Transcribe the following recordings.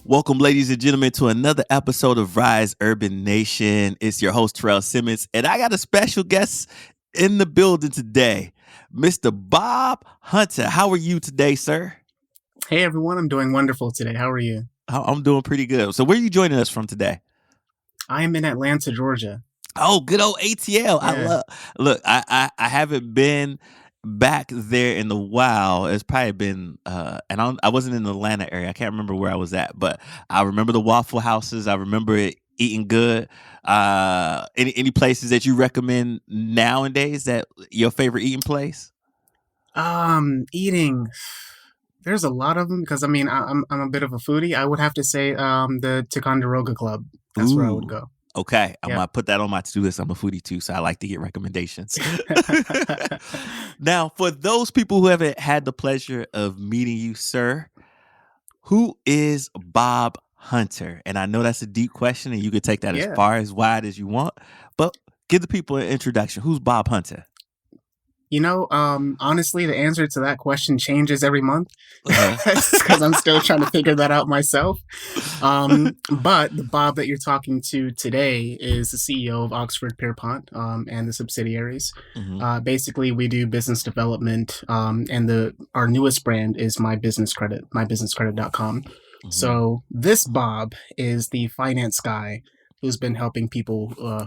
Welcome, ladies and gentlemen, to another episode of Rise Urban Nation. It's your host, Terrell Simmons, and I got a special guest in the building today, Mr. Bob Hunter. How are you today, sir? Hey everyone, I'm doing wonderful today. How are you? I'm doing pretty good. So, where are you joining us from today? I am in Atlanta, Georgia. Oh, good old ATL. I Yeah. love. Look, I haven't been back there in a while. It's probably been, and I wasn't in the Atlanta area. I can't remember where I was at, but I remember the Waffle Houses. I remember it eating good. Any places that you recommend nowadays that your favorite eating place? Eating. There's a lot of them because I'm a bit of a foodie. I would have to say the Ticonderoga Club. That's where I would Ooh. go. Okay, I'm Yep. gonna put that on my to-do list. I'm a foodie too, so I like to get recommendations. Now, for those people who haven't had the pleasure of meeting you, sir, who is Bob Hunter? And I know that's a deep question, and you could take that as Yeah. far as wide as you want, but give the people an introduction. Who's Bob Hunter? Honestly, the answer to that question changes every month Uh-huh. because I'm still trying to figure that out myself. But the Bob that you're talking to today is the CEO of Oxford Pierpont and the subsidiaries. Mhm, Basically, we do business development, and our newest brand is My Business Credit, mybusinesscredit.com. mhm. So this Bob is the finance guy who's been helping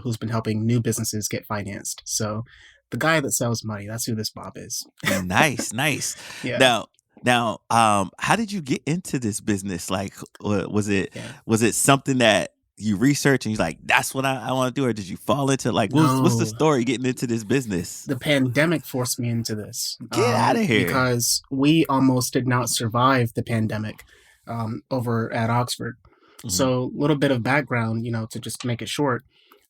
who's been helping new businesses get financed. So the guy that sells money, that's who this Bob is. Nice, nice. Yeah, Now, how did you get into this business? Like, was it yeah. something that you researched and you're like, that's what I want to do, or did you fall into like, what's the No, story getting into this business? the pandemic forced me into this Get out of here. because we almost did not survive the pandemic over at Oxford. Mhm, So, a little bit of background, to just make it short.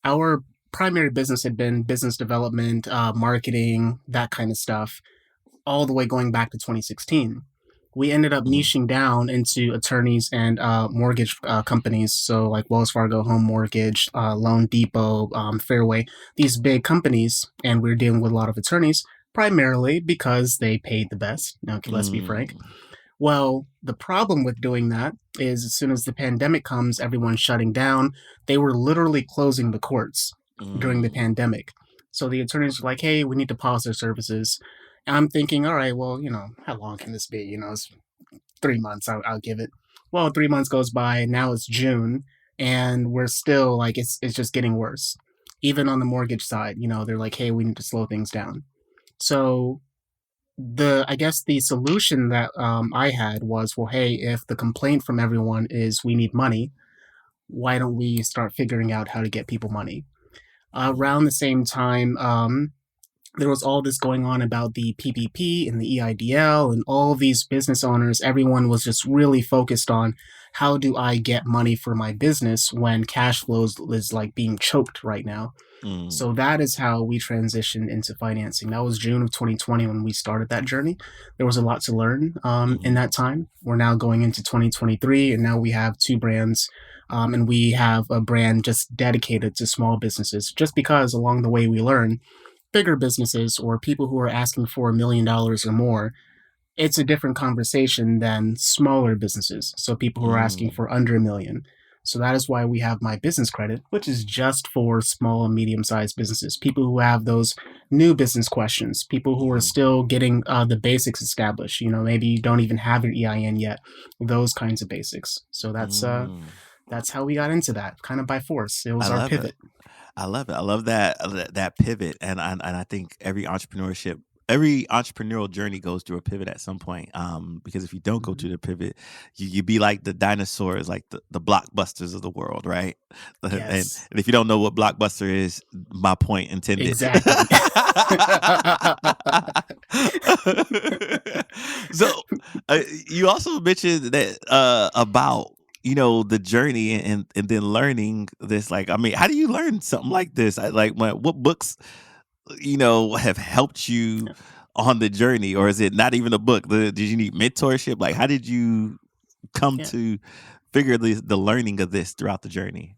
Our primary business had been business development, marketing, that kind of stuff, all the way going back to 2016. We ended up mhm, niching down into attorneys and mortgage companies. So, like Wells Fargo Home Mortgage, Loan Depot, Fairway, these big companies. And we were dealing with a lot of attorneys, primarily because they paid the best. Now, okay, let's be frank. mm, Well, the problem with doing that is as soon as the pandemic comes, everyone's shutting down. They were literally closing the courts during the mm, pandemic. So the attorneys were like, hey, we need to pause their services. And I'm thinking, all right, well, how long can this be? It's 3 months, I'll give it. Well, 3 months goes by. Now it's June, and we're still like, it's just getting worse. Even on the mortgage side, they're like, hey, we need to slow things down. So I guess the solution that I had was, well, hey, if the complaint from everyone is we need money, why don't we start figuring out how to get people money? Around the same time, there was all this going on about the PPP and the EIDL and all these business owners. Everyone was just really focused on how do I get money for my business when cash flows is like being choked right now. mm, So that is how we transitioned into financing. That was June of 2020 when we started that journey. There was a lot to learn in mhm, that time. We're now going into 2023, and now we have two brands. And we have a brand just dedicated to small businesses, just because along the way we learn bigger businesses or people who are asking for $1 million or more, it's a different conversation than smaller businesses. So people who are asking mm, for under a million. So that is why we have my business credit, which is just for small and medium sized businesses, people who have those new business questions, people who are mhm, still getting the basics established. Maybe you don't even have your EIN yet, those kinds of basics. So mm. that's how we got into that, kind of by force. It I was our love it. pivot. I love it. I love that pivot, and I think every entrepreneurial journey goes through a pivot at some point. Because if you don't go Mhm. through the pivot, you be like the dinosaurs, like the blockbusters of the world, right? And Yes, if you don't know what blockbuster is, my point intended. exactly. So you also mentioned that about the journey and then learning this. Like, I mean, how do you learn something like this? What books have helped you on the journey, or is it not even a book? Did you need mentorship? Like, how did you come Yeah. to figure the learning of this throughout the journey?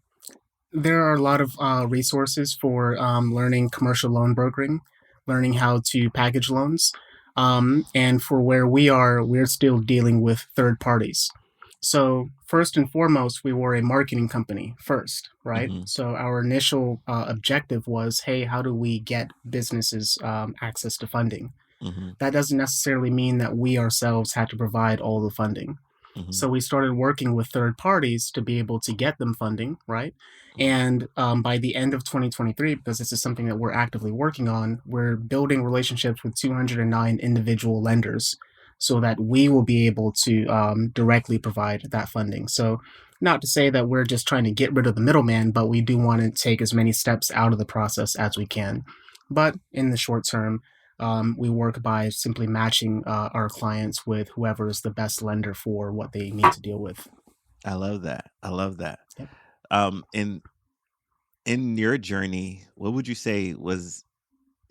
There are a lot of resources for learning commercial loan brokering, learning how to package loans. And for where we are, we're still dealing with third parties. So, first and foremost, we were a marketing company first, right? Mhm. So, our initial objective was, hey, how do we get businesses access to funding? Mhm. That doesn't necessarily mean that we ourselves had to provide all the funding. Mhm. So we started working with third parties to be able to get them funding, right? Mhm. And by the end of 2023, because this is something that we're actively working on, we're building relationships with 209 individual lenders so that we will be able to directly provide that funding. So, not to say that we're just trying to get rid of the middleman, but we do want to take as many steps out of the process as we can. But in the short term, we work by simply matching our clients with whoever is the best lender for what they need to deal with. I love that. I love that. Yep. In your journey, what would you say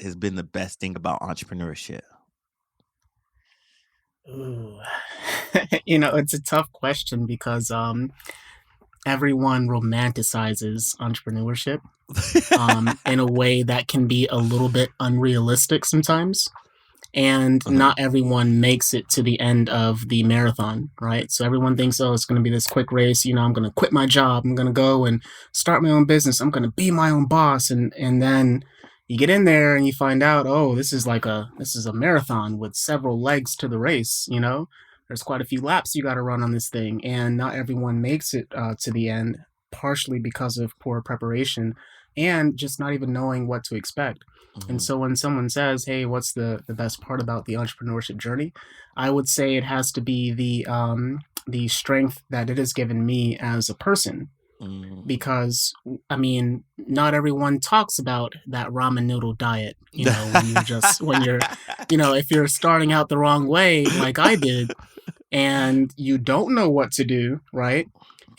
has been the best thing about entrepreneurship? Ooh. It's a tough question because everyone romanticizes entrepreneurship in a way that can be a little bit unrealistic sometimes. And Uh-huh. not everyone makes it to the end of the marathon, right? So everyone thinks, oh, it's going to be this quick race. I'm going to quit my job. I'm going to go and start my own business. I'm going to be my own boss. And then you get in there and you find out, oh, this is a marathon with several legs to the race. There's quite a few laps you got to run on this thing, and not everyone makes it to the end, partially because of poor preparation and just not even knowing what to expect. And Mhm. so when someone says, "Hey, what's the best part about the entrepreneurship journey?" I would say it has to be the strength that it has given me as a person. Mm. Because I mean, not everyone talks about that ramen noodle diet. If you're starting out the wrong way, like I did, and you don't know what to do, right?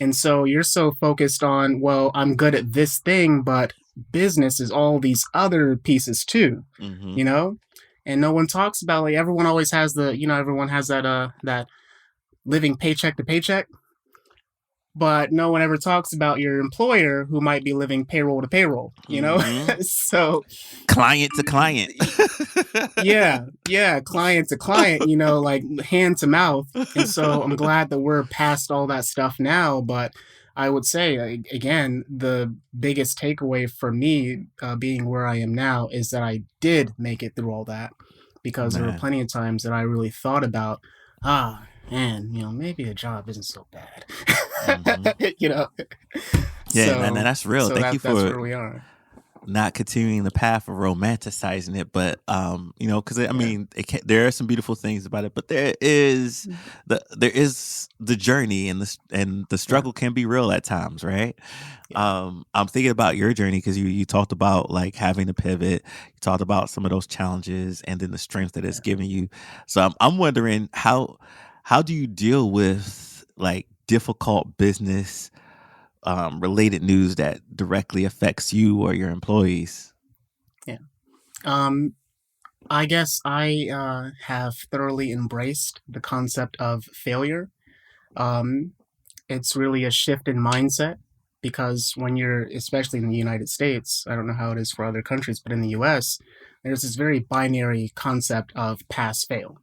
And so you're so focused on, well, I'm good at this thing, but business is all these other pieces too, Mhm. you know? And no one talks about, like, everyone has that living paycheck to paycheck, but no one ever talks about your employer who might be living payroll to payroll? Mhm. So Client to client. yeah, yeah, client to client, like hand to mouth. And so I'm glad that we're past all that stuff now. But I would say, again, the biggest takeaway for me being where I am now is that I did make it through all that, because there were Man. plenty of times that I really thought about, man, maybe a job isn't so bad. Mhm. you know, Yeah, and so that's real. so Thank you that's for where we are. not continuing the path of romanticizing it, but, because I Yeah. mean, there are some beautiful things about it, but Mhm. there is the journey, and the Yeah. struggle can be real at times, right? Yeah. I'm thinking about your journey because you talked about, like, having to pivot. You talked about some of those challenges and then the strength that it's Yeah. given you. So I'm wondering how do you deal with, like, difficult business, related news that directly affects you or your employees? Yeah. Um, I guess I have thoroughly embraced the concept of failure. Um, it's really a shift in mindset, because when you're, especially in the United States, I don't know how it is for other countries, but in the US, there's this very binary concept of pass fail.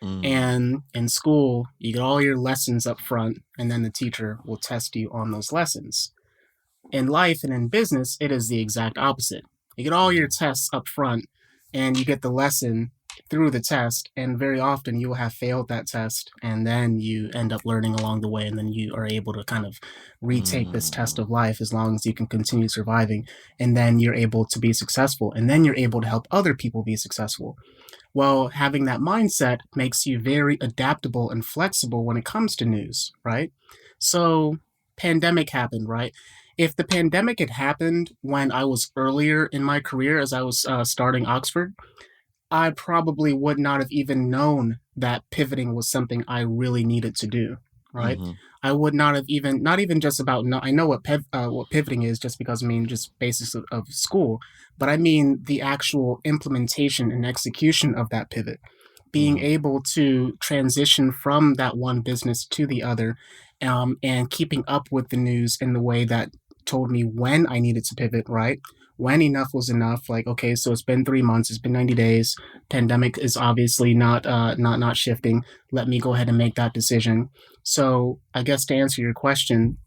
Mm, And in school, you get all your lessons up front, and then the teacher will test you on those lessons. In life and in business, it is the exact opposite. You get all your mhm, tests up front, and you get the lesson through the test, and very often you will have failed that test, and then you end up learning along the way, and then you are able to kind of retake this test mm, of life as long as you can continue surviving, and then you're able to be successful, and then you're able to help other people be successful. Well, having that mindset makes you very adaptable and flexible when it comes to news, right? So, pandemic happened, right? If the pandemic had happened when I was earlier in my career, as I was starting Oxford, I probably would not have even known that pivoting was something I really needed to do, right? mhm, I would not have even, not even just about, no, I know what pivoting is, just because, I mean, just basics of school, but I mean the actual implementation and execution of that pivot, being mhm, able to transition from that one business to the other, and keeping up with the news in the way that told me when I needed to pivot, right? when enough was enough. Like, okay, so it's been 3 months, it's been 90 days. Pandemic is obviously not shifting. Let me go ahead and make that decision. So I guess to answer your question,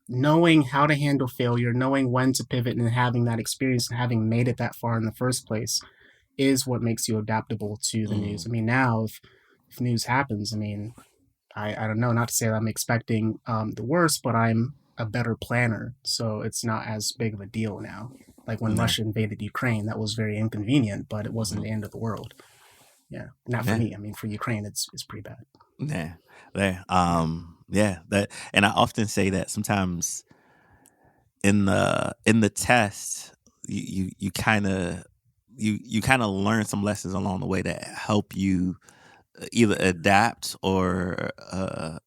knowing how to handle failure, knowing when to pivot, and having that experience and having made it that far in the first place is what makes you adaptable to the news. Mm, I mean, now if news happens, I mean, I don't know, not to say that I'm expecting the worst, but I'm a better planner, so it's not as big of a deal now. Like when yeah. Russia invaded Ukraine, that was very inconvenient, but it wasn't Mhm. the end of the world. Yeah, not for Yeah. me. I mean, for Ukraine, it's pretty bad. Yeah. Yeah. Yeah, Yeah. That, and I often say that sometimes in the test, you kind of you kind of learn some lessons along the way that help you either adapt or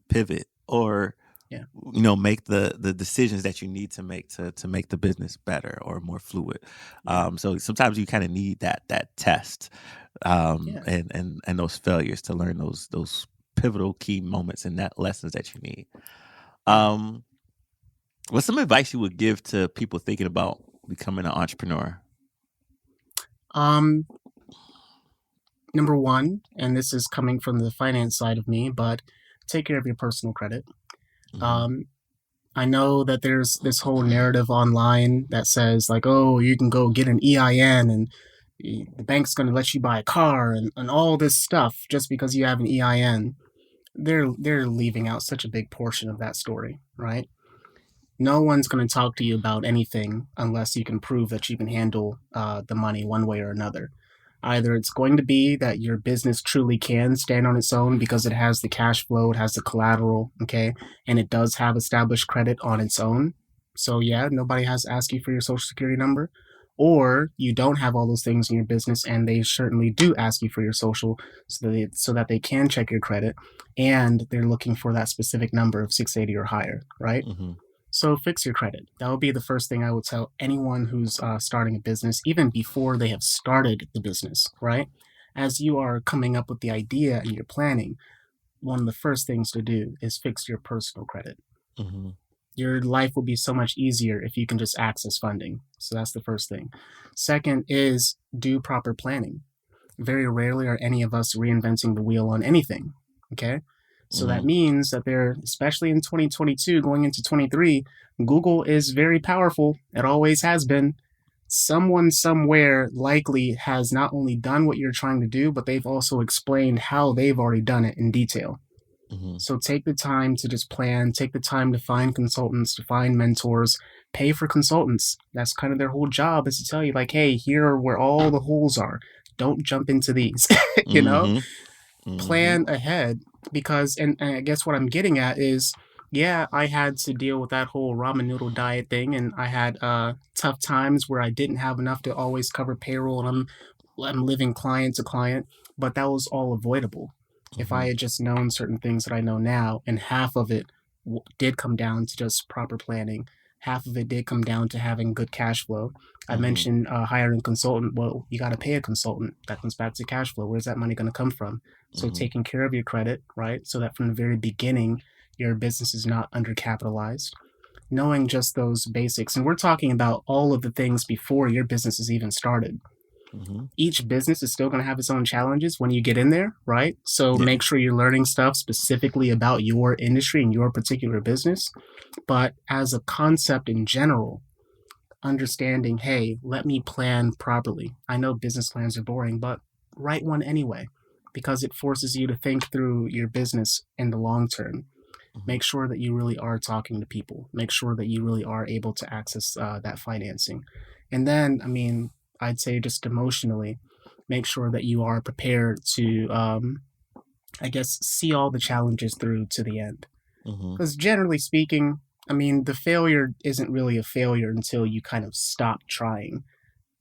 pivot or yeah, make the decisions that you need to make to make the business better or more fluid. yeah, So sometimes you kind of need that test, yeah, and those failures to learn those pivotal key moments and that lessons that you need. yeah. um what's some advice you would give to people thinking about becoming an entrepreneur? Um, Number one, and this is coming from the finance side of me, but take care of your personal credit. Hmm. Um, I know that there's this whole narrative online that says like, oh, you can go get an EIN and the bank's going to let you buy a car and all this stuff just because you have an EIN. They're leaving out such a big portion of that story, right? No one's going to talk to you about anything unless you can prove that you can handle the money one way or another. Either it's going to be that your business truly can stand on its own because it has the cash flow, it has the collateral, okay, and it does have established credit on its own. So, yeah, nobody has to ask you for your social security number. Or you don't have all those things in your business and they certainly do ask you for your social so that they can check your credit and they're looking for that specific number of 680 or higher, right? Hmm. So fix your credit. That would be the first thing I would tell anyone who's starting a business, even before they have started the business, right? As you are coming up with the idea and you're planning, one of the first things to do is fix your personal credit. Hmm. Your life will be so much easier if you can just access funding. So that's the first thing. Second is do proper planning. Very rarely are any of us reinventing the wheel on anything. Okay. So that Hmm. means that they're, especially in 2022, going into 23, Google is very powerful. It always has been. Someone somewhere likely has not only done what you're trying to do, but they've also explained how they've already done it in detail. Hmm. So take the time to just plan, take the time to find consultants, to find mentors, pay for consultants. That's kind of their whole job, is to tell you, like, hey, here are where all the holes are. Don't jump into these, you know? Hmm. Hmm. Plan ahead because, and I guess what I'm getting at is, yeah, I had to deal with that whole ramen noodle diet thing, and I had tough times where I didn't have enough to always cover payroll, and I'm living client to client, but that was all avoidable if I Hmm. had just known certain things that I know now, and half of it did come down to just proper planning. Half of it did come down to having good cash flow. I Hmm. mentioned hiring a consultant. Well, you got to pay a consultant. That comes back to cash flow. Where's that money going to come from? So Hmm. taking care of your credit, right? So that from the very beginning, your business is not undercapitalized. Knowing just those basics. And we're talking about all of the things before your business is even started. Hmm. Each business is still going to have its own challenges when you get in there, right? So Yeah. make sure you're learning stuff specifically about your industry and your particular business. But as a concept in general, understanding, hey, let me plan properly. I know business plans are boring, but write one anyway because it forces you to think through your business in the long term. Hmm. Make sure that you really are talking to people. Make sure that you really are able to access that financing. And then, I mean, I'd say just emotionally, make sure that you are prepared to, I guess, see all the challenges through to the end. Hmm. Because generally speaking, I mean, the failure isn't really a failure until you kind of stop trying.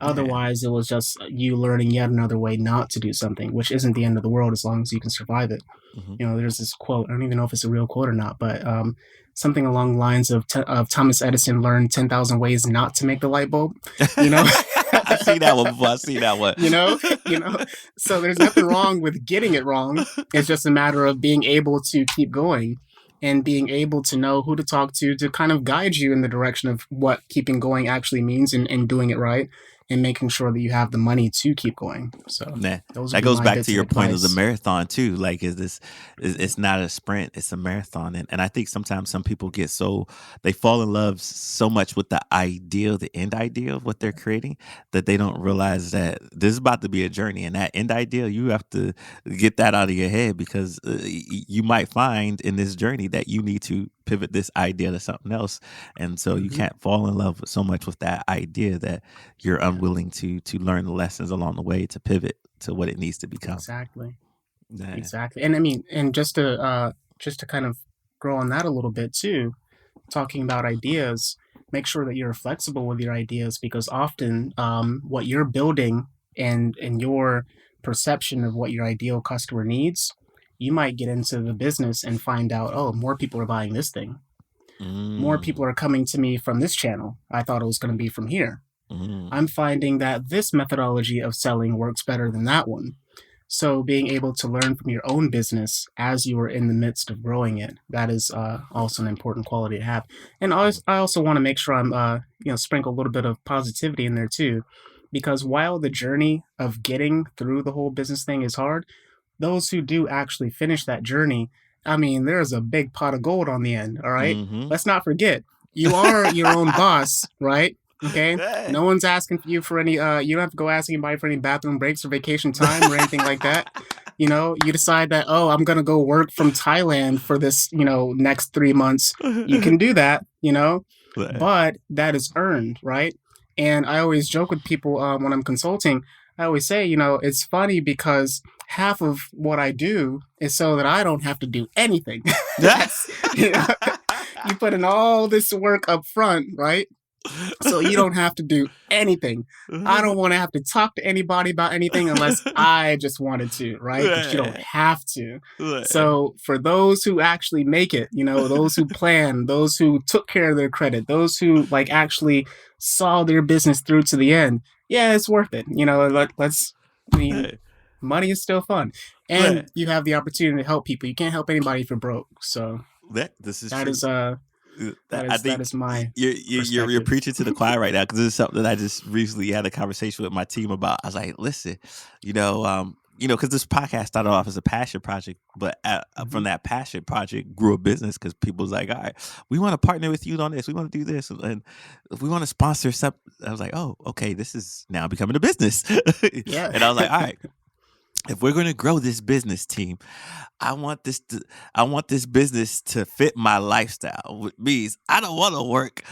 Yeah. Otherwise, it was just you learning yet another way not to do something, which isn't the end of the world as long as you can survive it. Hmm. You know, there's this quote. I don't even know if it's a real quote or not, but something along the lines of Thomas Edison learned 10,000 ways not to make the light bulb. You know, I've seen that one before. I've seen that one. you know, you know. So there's nothing wrong with getting it wrong. It's just a matter of being able to keep going. and being able to know who to talk to kind of guide you in the direction of what keeping going actually means, and doing it right, and making sure that you have the money to keep going. So Nah, those would that be goes my back to bits of your point of the advice. marathon too. Like, is this? It's not a sprint; it's a marathon. And I think sometimes some people get so they fall in love so much with the ideal, the end idea of what they're creating, that they don't realize that this is about to be a journey. And that end ideal, you have to get that out of your head, because you might find in this journey that you need to pivot this idea to something else, and so you Hmm. can't fall in love with so much with that idea that you're Yeah, unwilling to learn the lessons along the way to pivot to what it needs to become. exactly. Yeah. Exactly. And I mean, and just to kind of grow on that a little bit too, talking about ideas, make sure that you're flexible with your ideas, because often what you're building and your perception of what your ideal customer needs, you might get into the business and find out, oh, more people are buying this thing. More Mm, people are coming to me from this channel. I thought it was going to be from here. mm, I'm finding that this methodology of selling works better than that one. So being able to learn from your own business as you are in the midst of growing it, that is also an important quality to have. And mm, I also want to make sure I'm, sprinkle a little bit of positivity in there too, because while the journey of getting through the whole business thing is hard, those who do actually finish that journey, I mean, there's a big pot of gold on the end, all right? mhm. Let's not forget, you are your own boss, right? Okay? Yeah. No one's asking for you for any you don't have to go asking anybody for any bathroom breaks or vacation time or anything like that. You know, you decide that, oh, I'm gonna go work from Thailand for this, next 3 months. You can do that, Yeah. but that is earned, right? And I always joke with people when I'm consulting. I always say, it's funny because half of what I do is so that I don't have to do anything. Yeah. That's you know, you put in all this work up front, right? So you don't have to do anything. I don't want to have to talk to anybody about anything unless I just wanted to, right? But you don't Yeah. have to. Yeah. So for those who actually make it, those who plan, those who took care of their credit, those who like actually saw their business through to the end, yeah, it's worth it. Let's. I mean, Yeah. money is still fun, Yeah. and you have the opportunity to help people. You can't help anybody if you're broke. So This is that true. is uh I that think is my you're perspective. preaching to the choir right now, because this is something that I just recently had a conversation with my team about. I was like, listen, because this podcast started off as a passion project, but from Mhm. that passion project grew a business, because people was like, all right, we want to partner with you on this, we want to do this, and if we want to sponsor something. I was like, oh, okay, this is now becoming a business, Yeah. and I was like, all right, if we're going to grow this business team, I want this to, I want this business to fit my lifestyle. Which means I don't want to work.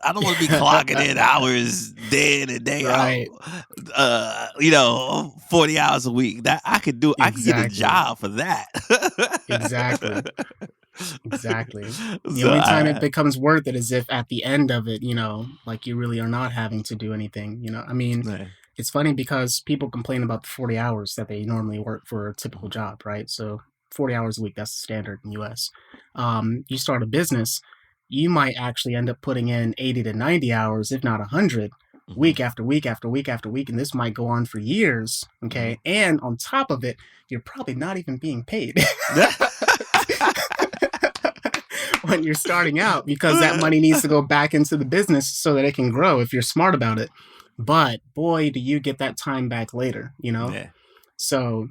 I don't want to be clocking in hours day in and day out. Right. 40 hours a week. That I could do. I could get a Exactly. job for that. Exactly. Exactly. The So only time it becomes worth it is if at the end of it, like you really are not having to do anything. I mean, yeah. it's funny because people complain about the 40 hours that they normally work for a typical Mhm, job, right? So 40 hours a week, that's the standard in the US. You start a business, you might actually end up putting in 80 to 90 hours, if not 100, mhm, week after week after week after week. And this might go on for years. mhm. Okay. And on top of it, you're probably not even being paid. When you're starting out, because that money needs to go back into the business so that it can grow if you're smart about it. But boy, do you get that time back later. Yeah. So,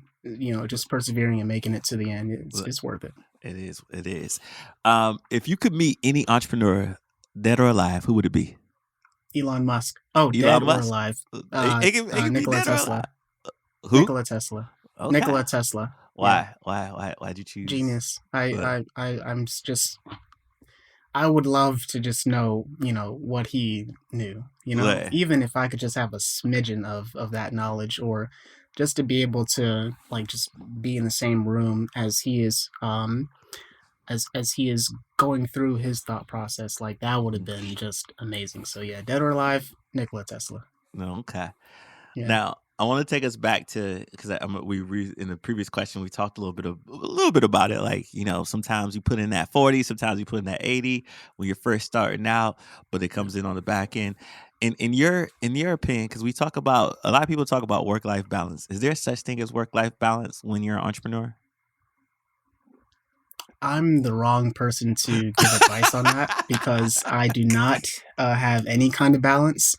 just persevering and making it to the end, it's worth it. It is. It is. If you could meet any entrepreneur, dead or alive, who would it be? Elon Musk. Oh, dead Elon or Musk. alive. It can be Nikola dead or alive. Tesla. Who? Nikola Tesla. Okay. Nikola Tesla. Yeah, Why? Why'd you choose? genius. I, Uh, I, I, I'm just. I would love to just know, what he knew. yeah. Even if I could just have a smidgen of that knowledge, or just to be able to like just be in the same room as he is, as he is going through his thought process, like that would have been just amazing. So yeah, dead or alive, Nikola Tesla. No. Okay. Yeah, Now I want to take us back to, because in the previous question we talked a little bit about it. Like, sometimes you put in that 40, sometimes you put in that 80 when you're first starting out, but it yeah. comes in on the back end. In your opinion, because we talk about a lot of people talk about work life balance. Is there such thing as work life balance when you're an entrepreneur? I'm the wrong person to give advice on that because I do not have any kind of balance.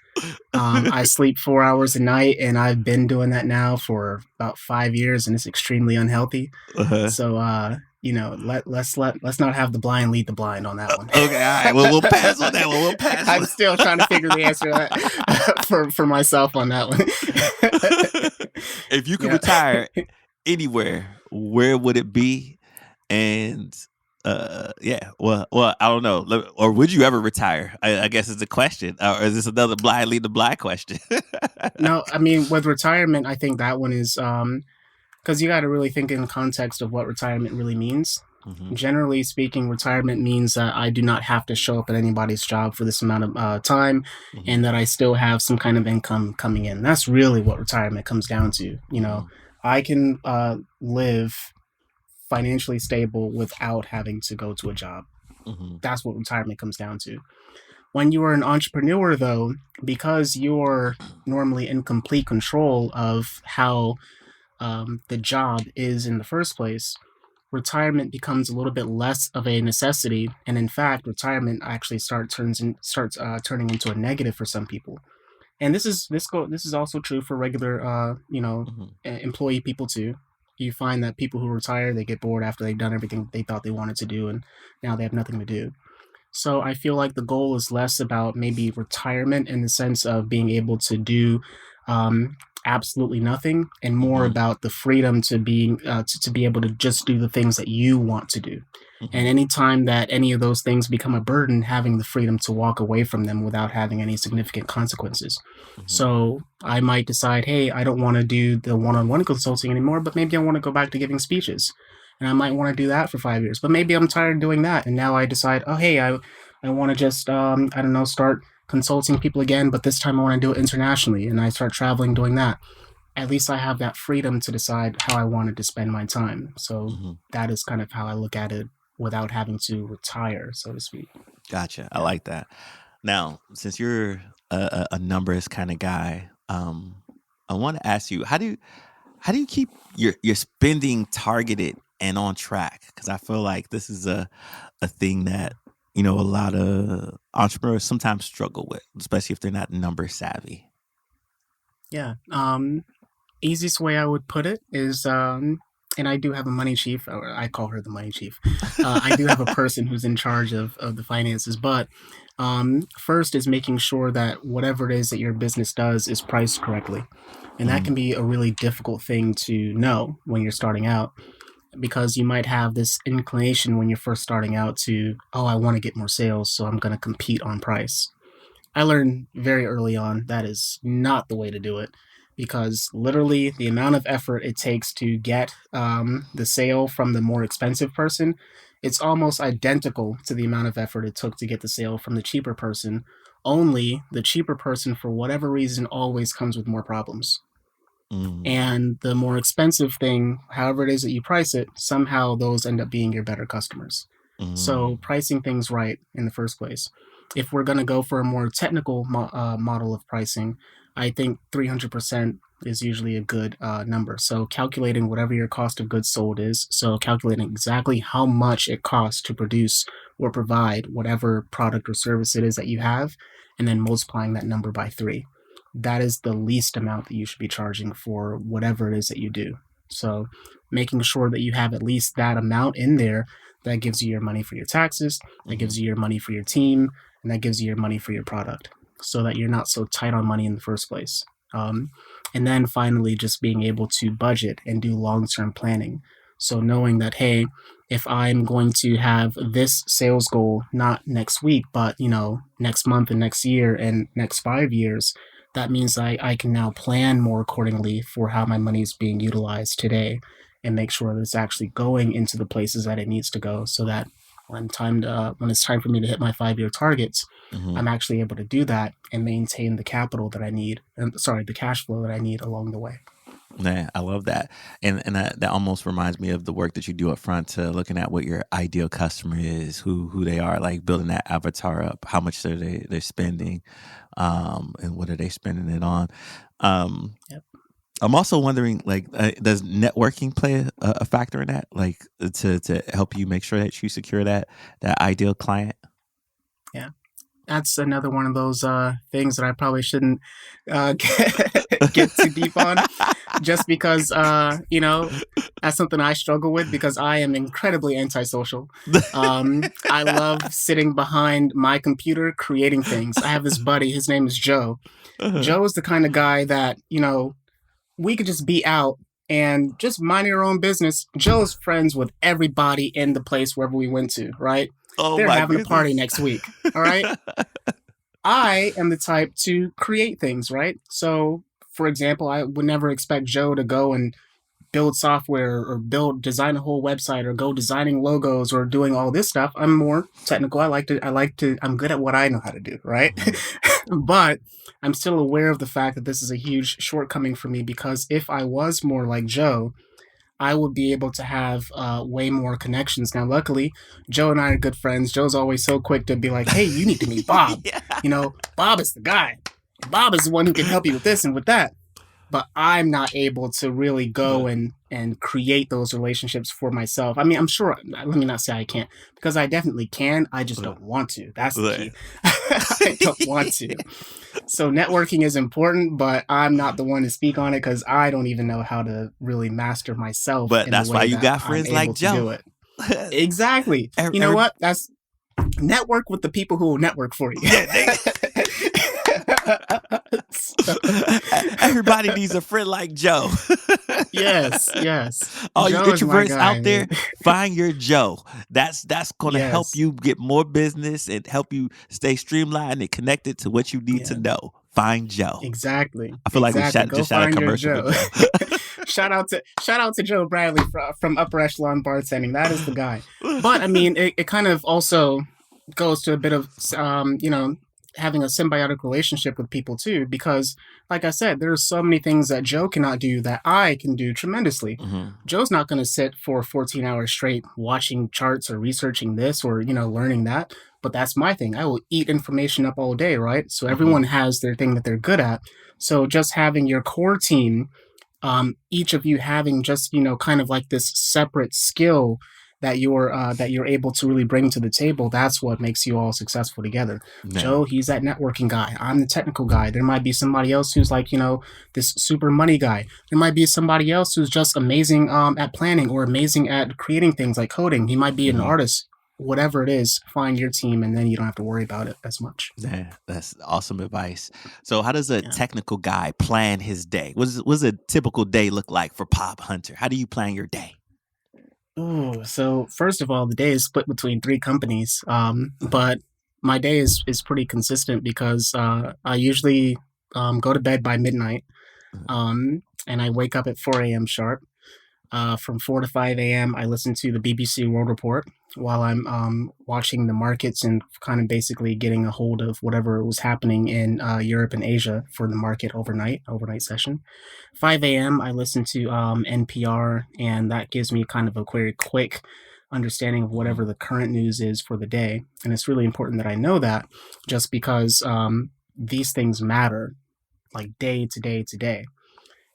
I sleep 4 hours a night, and I've been doing that now for about 5 years, and it's extremely unhealthy. Uh-huh. So, let's not have the blind lead the blind on that one. Okay, all right. Well, we'll pass on that one. We'll pass I'm on. still trying to figure the answer to that for myself on that one. If you could Yeah. retire anywhere, where would it be? And yeah, well, I don't know. Or would you ever retire? I guess is the question. Or is this another blind lead the blind question? No, I mean, with retirement, I think that one is because you got to really think in the context of what retirement really means. Hmm. Generally speaking, retirement means that I do not have to show up at anybody's job for this amount of time, Hmm. and that I still have some kind of income coming in. That's really what retirement comes down to. Hmm. I can live financially stable without having to go to a job. Hmm. That's what retirement comes down to. When you are an entrepreneur, though, because you're normally in complete control of how the job is in the first place, retirement becomes a little bit less of a necessity, and in fact, retirement actually starts turning into a negative for some people. And this is also true for regular Hmm. employee people too. You find that people who retire, they get bored after they've done everything they thought they wanted to do, and now they have nothing to do. So I feel like the goal is less about maybe retirement in the sense of being able to do absolutely nothing, and more Hmm. about the freedom to be able to just do the things that you want to do. And Hmm. anytime that any of those things become a burden, having the freedom to walk away from them without having any significant consequences. Hmm. So I might decide, hey, I don't want to do the one-on-one consulting anymore, but maybe I want to go back to giving speeches, and I might want to do that for 5 years. But maybe I'm tired of doing that, and now I decide, oh hey, I want to just I don't know, start consulting people again, but this time I want to do it internationally, and I start traveling doing that. At least I have that freedom to decide how I wanted to spend my time. So Hmm. that is kind of how I look at it without having to retire, so to speak. Gotcha. I Yeah. like that. Now, since you're a numbers kind of guy, I want to ask you how do you keep your spending targeted and on track? Because I feel like this is a thing that a lot of entrepreneurs sometimes struggle with, especially if they're not number savvy. Yeah. Easiest way I would put it is, and I do have a money chief, or I call her the money chief. I do have a person who's in charge of the finances, but first is making sure that whatever it is that your business does is priced correctly. And that Hmm. can be a really difficult thing to know when you're starting out, because you might have this inclination when you're first starting out to, oh, I want to get more sales, so I'm going to compete on price. I learned very early on that is not the way to do it, because literally the amount of effort it takes to get the sale from the more expensive person, it's almost identical to the amount of effort it took to get the sale from the cheaper person. Only the cheaper person, for whatever reason, always comes with more problems. Mm. And the more expensive thing, however it is that you price it, somehow those end up being your better customers. So Mm. pricing things right in the first place. If we're going to go for a more technical model of pricing, I think 300% is usually a good number. So calculating whatever your cost of goods sold is, so calculating exactly how much it costs to produce or provide whatever product or service it is that you have, and then multiplying that number by three. That is the least amount that you should be charging for whatever it is that you do. So making sure that you have at least that amount in there, that gives you your money for your taxes, that Hmm. gives you your money for your team, and that gives you your money for your product, so that you're not so tight on money in the first place. Um, and then finally, just being able to budget and do long term planning. So knowing that, hey, if I'm going to have this sales goal, not next week, but next month and next year and next 5 years, that means I can now plan more accordingly for how my money is being utilized today, and make sure that it's actually going into the places that it needs to go, so that when it's time for me to hit my 5 year targets, Hmm. I'm actually able to do that and maintain the capital that I need, and sorry, the cash flow that I need along the way. Yeah, I love that, and that almost reminds me of the work that you do up front to looking at what your ideal customer is, who they are, like building that avatar up, how much they're spending, and what are they spending it on. Um, Yep. I'm also wondering, like, does networking play a factor in that, like, to help you make sure that you secure that ideal client? Yeah. That's another one of those things that I probably shouldn't get too deep on, just because that's something I struggle with because I am incredibly antisocial. I love sitting behind my computer creating things. I have this buddy. His name is Joe. Uh-huh. Joe is the kind of guy that we could just be out and just minding our own business. Joe's friends with everybody in the place wherever we went to. Right? Oh They're my having a party goodness. next week. All right. I am the type to create things, right? So, for example, I would never expect Joe to go and build software or design a whole website or go designing logos or doing all this stuff. I'm more technical. I'm good at what I know how to do, right? Mhm. But I'm still aware of the fact that this is a huge shortcoming for me because if I was more like Joe, I would be able to have way more connections. Now, luckily, Joe and I are good friends. Joe's always so quick to be like, hey, you need to meet Bob. Yeah. Bob is the guy. Bob is the one who can help you with this and with that. But I'm not able to really go and create those relationships for myself. I mean, I'm sure, let me not say I can't, because I definitely can. I just don't want to. That's the Right. key. I don't want to. So networking is important, but I'm not the one to speak on it because I don't even know how to really master myself But in the that's why way you that got I'm friends like able to Joe. do it. Exactly. Every, You know every- what? That's network with the people who will network for you. yeah, So, everybody needs a friend like Joe. yes, yes. All you Joe is my introverts guy, out there, man. find your Joe. That's going to help Yes. you get more business and help you stay streamlined and connected to what you need to Yeah. know. Find Joe. Exactly. I feel like we Exactly. Go just shot a find your commercial for Joe. Joe. Shout out to Joe Bradley from Upper Echelon Bartending. That is the guy. But I mean, it kind of also goes to a bit of having a symbiotic relationship with people too, because like I said, there are so many things that Joe cannot do that I can do tremendously. Mhm. Joe's not going to sit for 14 hours straight watching charts or researching this or learning that, but that's my thing. I will eat information up all day, right? So Mhm. everyone has their thing that they're good at. So just having your core team, each of you having just kind of like this separate skill that you're able to really bring to the table. That's what makes you all successful together. Yeah. Joe, he's that networking guy. I'm the technical guy. There might be somebody else who's like this super money guy. There might be somebody else who's just amazing at planning or amazing at creating things like coding. He might be an Mhm. artist. Whatever it is, find your team, and then you don't have to worry about it as much. Yeah, that's awesome advice. So, how does a Yeah. technical guy plan his day? What does a typical day look like for Pop Hunter? How do you plan your day? Ooh, so first of all, the day is split between three companies. But my day is pretty consistent because I usually go to bed by midnight, and I wake up at 4 a.m. sharp. From 4 to 5 a.m., I listen to the BBC World Report while I'm watching the markets and kind of basically getting a hold of whatever was happening in Europe and Asia for the market overnight session. 5 a.m., I listen to NPR, and that gives me kind of a very quick understanding of Mhm. whatever the current news is for the day. And it's really important that I know that just because these things matter like day to day to day.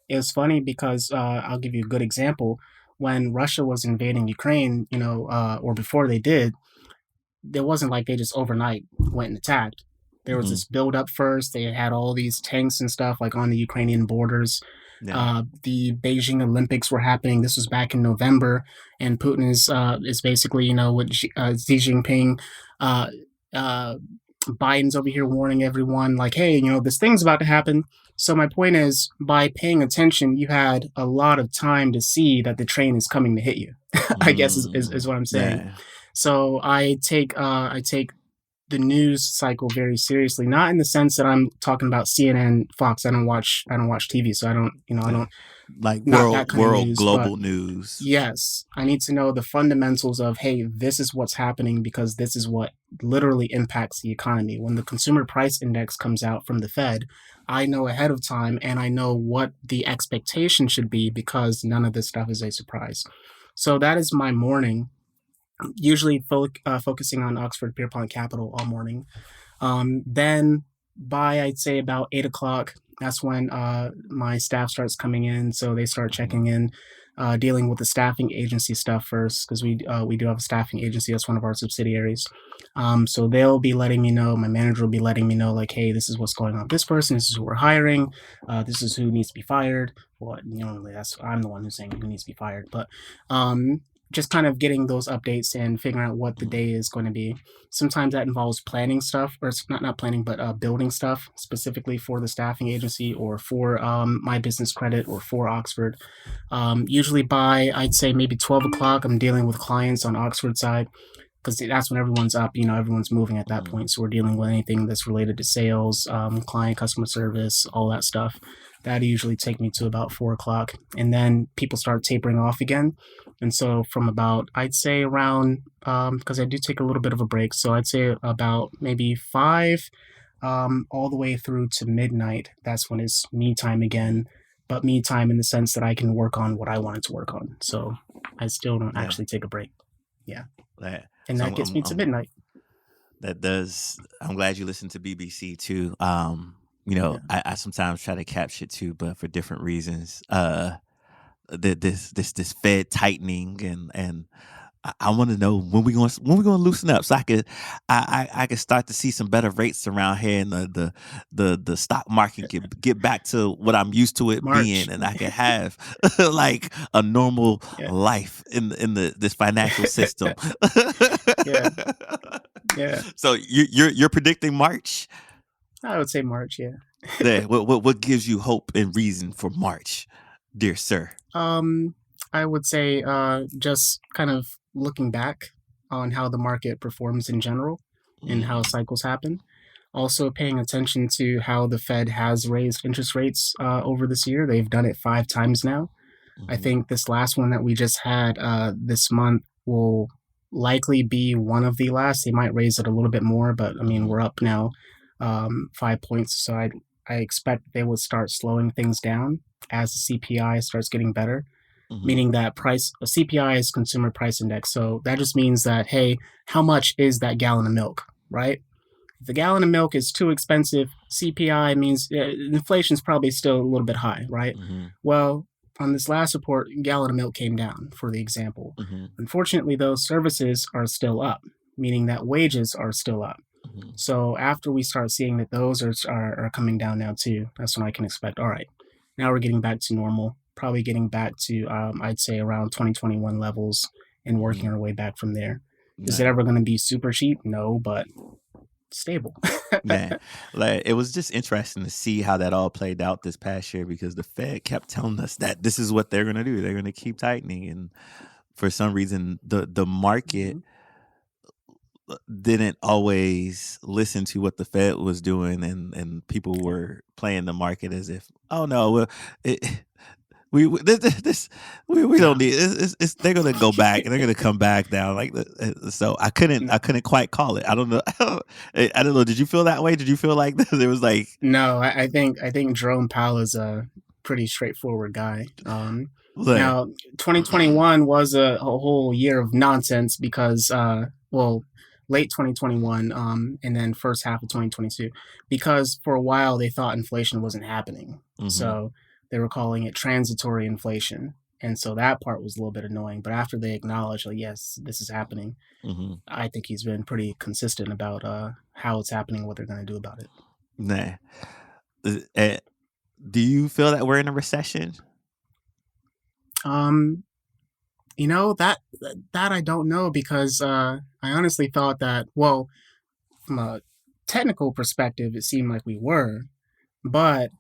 It was funny because I'll give you a good example. When Russia was invading Ukraine, or before they did, there wasn't like they just overnight went and attacked. There was Mhm. this build up first. They had all these tanks and stuff like on the Ukrainian borders. Yeah. The Beijing Olympics were happening. This was back in November, and Putin is basically with Xi Jinping. Uh, uh, Biden's over here warning everyone like, hey, this thing's about to happen. So my point is, by paying attention, you had a lot of time to see that the train is coming to hit you. I guess is what I'm saying. Yeah. So I take the news cycle very seriously, not in the sense that I'm talking about CNN, Fox. I don't watch TV, so I Yeah. don't Like not that kind of world news, but global news. yes, I need to know the fundamentals of, hey, this is what's happening because this is what literally impacts the economy. When the consumer price index comes out from the Fed, I know ahead of time and I know what the expectation should be because none of this stuff is a surprise. So that is my morning, usually focusing on Oxford Pierpont Capital all morning. Then by I'd say about 8 o'clock, That's when my staff starts coming in, so they start Mhm, checking in, dealing with the staffing agency stuff first because we do have a staffing agency. That's one of our subsidiaries. So they'll be letting me know. My manager will be letting me know, like, hey, this is what's going on with this person. This is who we're hiring. This is who needs to be fired. Well, normally that's I'm the one who's saying who needs to be fired, but um, just kind of getting those updates and figuring out what the mhm, day is going to be. Sometimes that involves planning stuff, or it's not planning, but building stuff specifically for the staffing agency or for my business credit or for Oxford. Usually by I'd say maybe 12 o'clock, I'm dealing with clients on Oxford side because that's when everyone's up. Everyone's moving at that mhm, point. So we're dealing with anything that's related to sales, client customer service, all that stuff. That usually take me to about 4 o'clock, and then people start tapering off again. And so from about I'd say around because I do take a little bit of a break, so I'd say about maybe 5 all the way through to midnight. That's when it's me time mhm. again, but me time in the sense that I can work on what I wanted to work on. So I still don't Yeah, actually take a break. Yeah, that and so that gets me to midnight. that does. I'm glad you listen to BBC too. Yeah. I sometimes try to capture it too, but for different reasons. This Fed tightening and I want to know when we going to loosen up so I can start to see some better rates around here and the stock market get back to what I'm used to it being March. and I can have like a normal Yeah. life in the this financial system. Yeah. Yeah. So you're predicting March? I would say March. Yeah. Yeah. What gives you hope and reason for March, dear sir? Um, I would say just kind of looking back on how the market performs in general and how Mm, cycles happen. Also, paying attention to how the Fed has raised interest rates over this year. They've done it 5 times now. I mhm, think this last one that we just had this month will likely be one of the last. They might raise it a little bit more, but I mean, mhm, we're up now 5 points. So I expect they would start slowing things down as the CPI starts getting better, mhm, meaning that price CPI is consumer price index. So that just means that, hey, how much is that gallon of milk, right? If the gallon of milk is too expensive, CPI means inflation's probably still a little bit high, right? mhm, Well, on this last report, a gallon of milk came down, for the example. mhm, Unfortunately, those services are still up, meaning that wages are still up. mhm. So after we start seeing that those are coming down now too, that's when I can expect, all right, now we're getting back to normal, probably getting back to, I'd say, around 2021 levels and working Mhm. our way back from there. Is it Nah, ever going to be super cheap? No, but stable. nah. Like it was just interesting to see how that all played out this past year because the Fed kept telling us that this is what they're gonna do. They're gonna keep tightening, and for some reason, the market Mhm. didn't always listen to what the Fed was doing, and people Yeah. were playing the market as if, oh no, well, it, this we don't No. need it's they're gonna go back and they're gonna come back down so No. I couldn't quite call it. I don't know. I don't know. Did you feel that way? Did you feel like there was like No, I think Jerome Powell is a pretty straightforward guy. like Now 2021 was a whole year of nonsense because well, late 2021 and then first half of 2022, because for a while they thought inflation wasn't happening. mhm, So they were calling it transitory inflation. And so that part was a little bit annoying, but after they acknowledged, like, yes, this is happening, mhm. I think he's been pretty consistent about how it's happening, what they're going to do about it. Nah. Eh, do you feel that we're in a recession? Um, that I don't know because I honestly thought that, well, from a technical perspective, it seemed like we were, but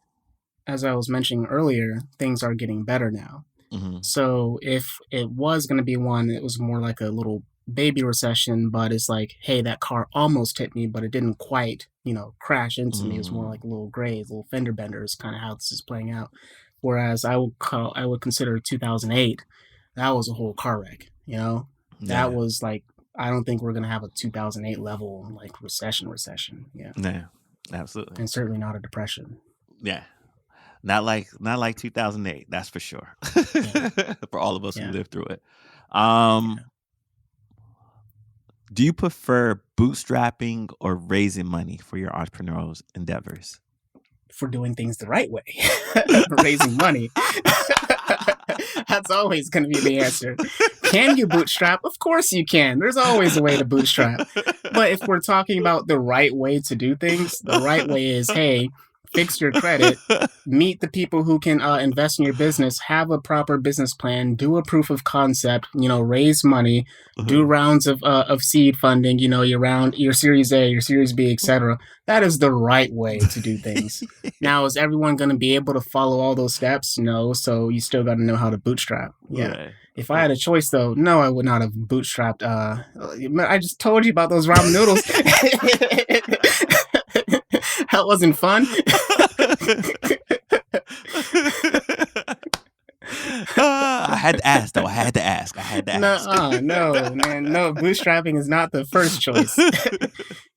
as I was mentioning earlier, things are getting better now. Mhm, So if it was going to be one, it was more like a little baby recession, but it's like, hey, that car almost hit me, but it didn't quite, crash into me. It was more mm, like a little graze, a little fender bender is kind of how this is playing out. Whereas I would consider 2008, that was a whole car wreck, That yeah, was like, I don't think we're going to have a 2008 level like recession. Yeah. yeah, absolutely, And certainly not a depression. yeah. Not like 2008, that's for sure. Yeah. For all of us who Yeah. lived through it. Yeah. Um, do you prefer bootstrapping or raising money for your entrepreneurial endeavors? for doing things the right way, raising money. That's always going to be the answer. Can you bootstrap? Of course you can. There's always a way to bootstrap. But if we're talking about the right way to do things, the right way is, hey, fix your credit, meet the people who can invest in your business, have a proper business plan, do a proof of concept, raise money, do rounds of seed funding, your Series A, your Series B, etc. That is the right way to do things. Now, is everyone going to be able to follow all those steps? No. So you still got to know how to bootstrap. Yeah. Right. If I had a choice, though, no, I would not have bootstrapped. I just told you about those ramen noodles. That wasn't fun. I had to ask, though. I had to ask. No, man. No, bootstrapping is not the first choice.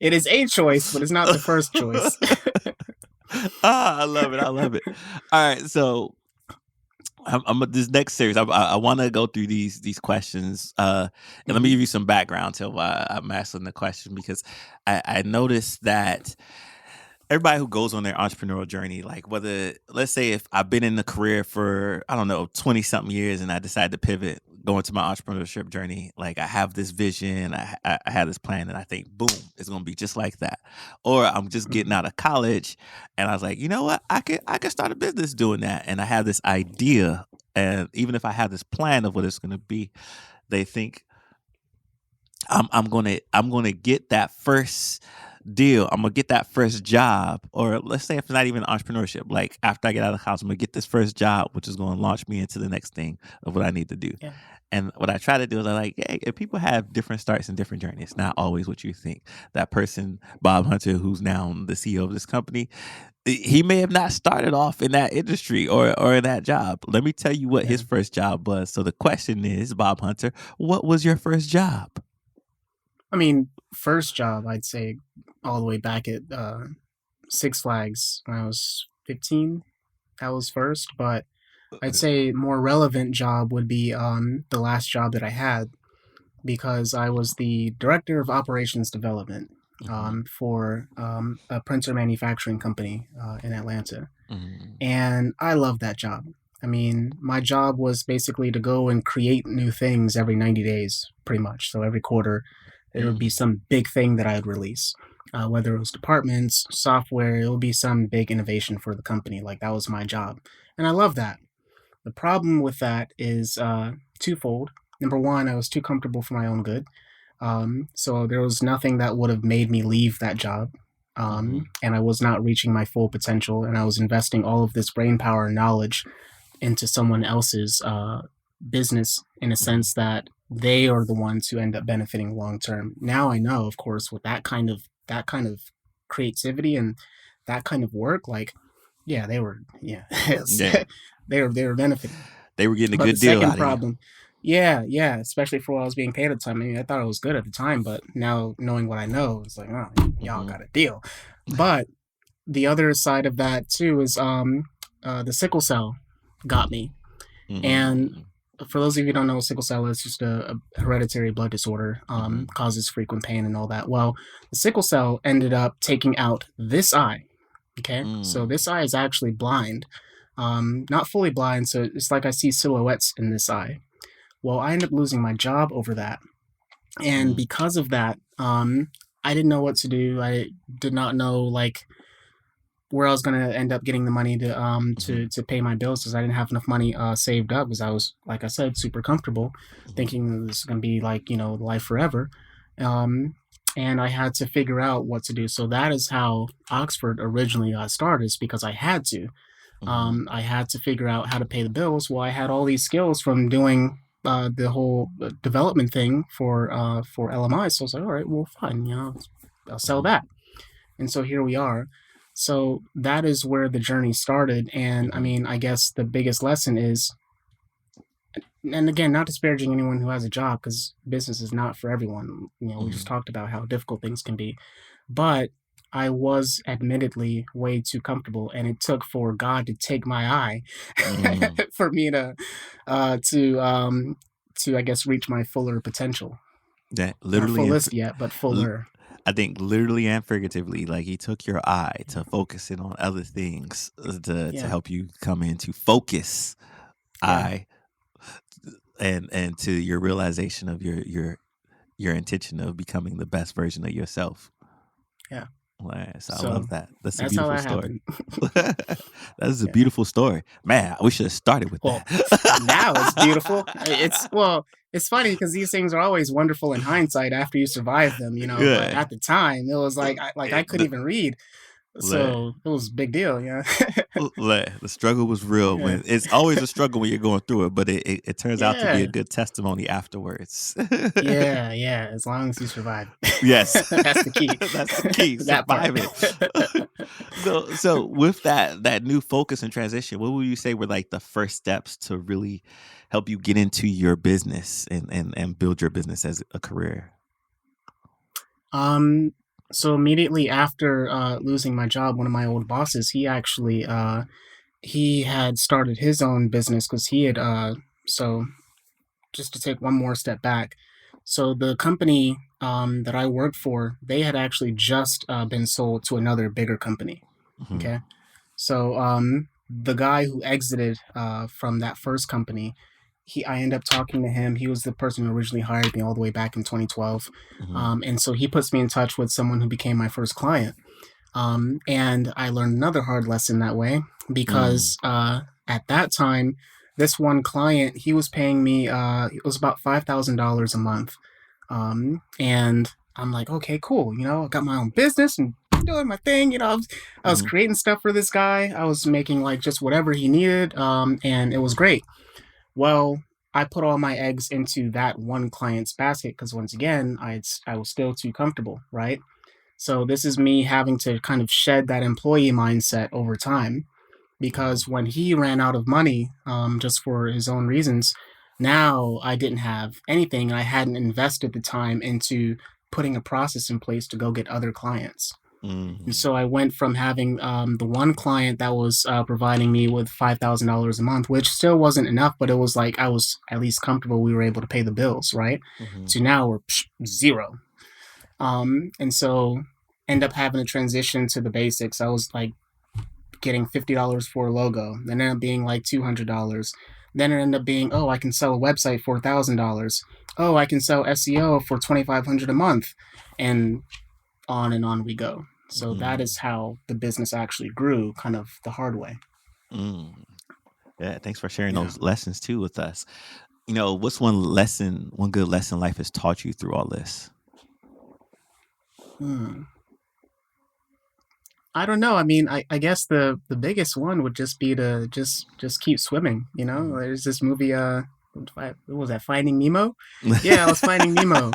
It is a choice, but it's not the first choice. I love it. All right, so I'm this next series. I want to go through these questions, and let me give you some background till I'm asking the question, because I noticed that everybody who goes on their entrepreneurial journey, like whether, let's say, if I've been in the career for, I don't know, 20 something years and I decide to pivot, go into my entrepreneurship journey, like I have this vision, I have this plan, and I think, boom, it's going to be just like that. Or I'm just getting out of college and I was like, you know what, I could start a business doing that. And I have this idea. And even if I have this plan of what it's going to be, they think I'm gonna get that first deal. I'm gonna get that first job, or let's say if it's not even entrepreneurship, like after I get out of college, I'm gonna get this first job, which is gonna launch me into the next thing of what I need to do. Yeah. And what I try to do is I'm like, hey, if people have different starts and different journeys, it's not always what you think. That person, Bob Hunter, who's now the CEO of this company, he may have not started off in that industry or in that job. Let me tell you what his first job was. So the question is, Bob Hunter, what was your first job? I mean, first job, I'd say all the way back at Six Flags when I was 15. That was first, but I'd say more relevant job would be the last job that I had, because I was the director of operations development for a printer manufacturing company in Atlanta. And I love that job. I mean, my job was basically to go and create new things every 90 days, pretty much. So every quarter, there would be some big thing that I would release. Whether it was departments, software, it would be some big innovation for the company. Like, that was my job. And I love that. The problem with that is twofold. Number one, I was too comfortable for my own good. So there was nothing that would have made me leave that job. And I was not reaching my full potential. And I was investing all of this brain power and knowledge into someone else's business, in a sense that they are the ones who end up benefiting long term. Now I know, of course, with that kind of creativity and that kind of work, like, yeah, they were they were benefiting. They were getting a But the good deal second out of you. problem, yeah, especially for what I was being paid at the time. I mean, I thought it was good at the time, but now knowing what I know, it's like, oh, y'all got a deal. But the other side of that too is the sickle cell got me. And for those of you who don't know, sickle cell is just a hereditary blood disorder, causes frequent pain and all that. Well, the sickle cell ended up taking out this eye. Okay, so this eye is actually blind, not fully blind. So it's like I see silhouettes in this eye. Well, I ended up losing my job over that, and because of that, I didn't know what to do. I did not know, like, where I was going to end up getting the money to pay my bills, because I didn't have enough money saved up, because I was, like I said, super comfortable, thinking this is going to be like, life forever. And I had to figure out what to do. So that is how Oxford originally got started, is because I had to. I had to figure out how to pay the bills. Well, I had all these skills from doing the whole development thing for LMI. So I was like, all right, well, fine, I'll sell that. And so here we are. So that is where the journey started. And I mean, I guess the biggest lesson is, and again, not disparaging anyone who has a job, because business is not for everyone. We just talked about how difficult things can be. But I was admittedly way too comfortable, and it took for God to take my eye for me to I guess reach my fuller potential. That Not literally, fullest yet, but fuller. I think literally and figuratively, like he took your eye to focus it on other things to Yeah, help you come into focus yeah, eye and to your realization of your intention of becoming the best version of yourself. yeah. Right, so I So love that. That's a that's how beautiful that story. happened. That is a Yeah. beautiful story. Man, we should have started with Well, that. now it's beautiful. It's well, it's funny because these things are always wonderful in hindsight after you survive them, you know. But Yeah. at the time, it was like I couldn't The even read, le so it was a big deal, you know. the struggle was real Yeah, when it's always a struggle when you're going through it, but it turns out to be a yeah, good testimony afterwards. yeah, yeah. As long as you survive, Yes. that's the key. That's the key, That part. survive it. So with that new focus and transition, what would you say were like the first steps to really help you get into your business and build your business as a career? Um, so immediately after losing my job, one of my old bosses, he had started his own business because he had so just to take one more step back. So the company that I worked for, they had actually just been sold to another bigger company. Mhm, Okay, so the guy who exited from that first company, I ended up talking to him. He was the person who originally hired me all the way back in 2012, mhm, and so he puts me in touch with someone who became my first client. And I learned another hard lesson that way mm, because at that time, this one client, he was paying me, it was about $5,000 a month. And I'm like, okay, cool. You know, I got my own business and doing my thing. I was mhm, creating stuff for this guy. I was making like just whatever he needed. And it was great. Well, I put all my eggs into that one client's basket because once again, I was still too comfortable, right? So this is me having to kind of shed that employee mindset over time mhm, because when he ran out of money, just for his own reasons, now I didn't have anything. I hadn't invested the time into putting a process in place to go get other clients. And mm, so I went from having the one client that was providing me with $5,000 a month, which still wasn't enough, but it was like I was at least comfortable. We were able to pay the bills, right? mhm, To now we're zero. And so end up having to transition to the basics. I was like getting $50 for a logo, then ended up being like $200. Then it ended up being, oh, I can sell a website for $1,000. Oh, I can sell SEO for 2,500 a month, and on we go. So that is mm, how the business actually grew, kind of the hard way. mm. Yeah, thanks for sharing Yeah. those lessons too with us. What's one good lesson life has taught you through all this? Hmm. I don't know. I mean, I guess the biggest one would just be to just keep swimming. You know, Mhm. there's this movie. What was that? Finding Nemo. Yeah, I was Finding Nemo,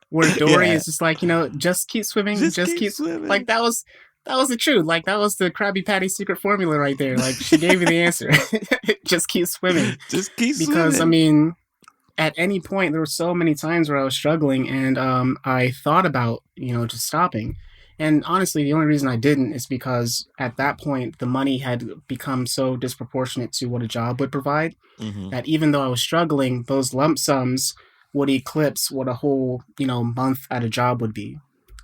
where Dory Yeah, is just like, just keep swimming, just just keep keep like swimming. that was the truth. Like that was the Krabby Patty secret formula right there. Like she gave you the answer. Just keep swimming, Just keep because I swimming. mean, at any point there were so many times where I was struggling and I thought about just stopping. And honestly, the only reason I didn't is because at that point the money had become so disproportionate to what a job would provide Mhm, that even though I was struggling, those lump sums would eclipse what a whole month at a job would be.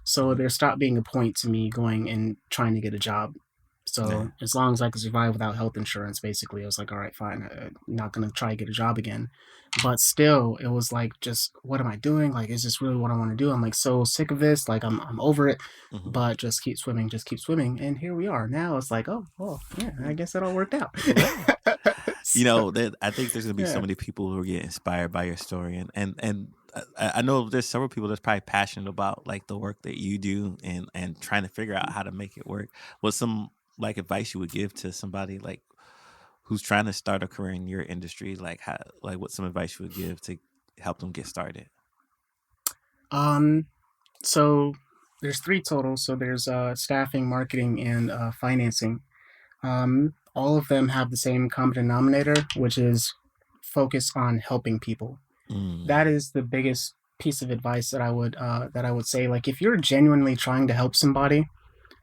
So mhm. there stopped being a point to me going and trying to get a job. Yeah. So as long as I could survive without health insurance, basically, I was like, all right, fine. I'm not gonna try to get a job again. But still, it was like, just what am I doing? Like, is this really what I want to do? I'm like so sick of this. Like, I'm over it. Mhm. But just keep swimming, just keep swimming, and here we are. Now it's like, oh, well, yeah, I Mm, guess it all worked out. yeah. So, That I think there's gonna be so yeah. many people who get inspired by your story, and I know there's several people that's probably passionate about like the work that you do and trying to figure out how to make it work. What's some like advice you would give to somebody like who's trying to start a career in your industry? Like how like what's some advice you would give to help them get started? Um, so there's three total. So there's staffing, marketing, and financing. All of them have the same common denominator, which is focus on helping people. That Mm, is the biggest piece of advice that I would say. Like, if you're genuinely trying to help somebody,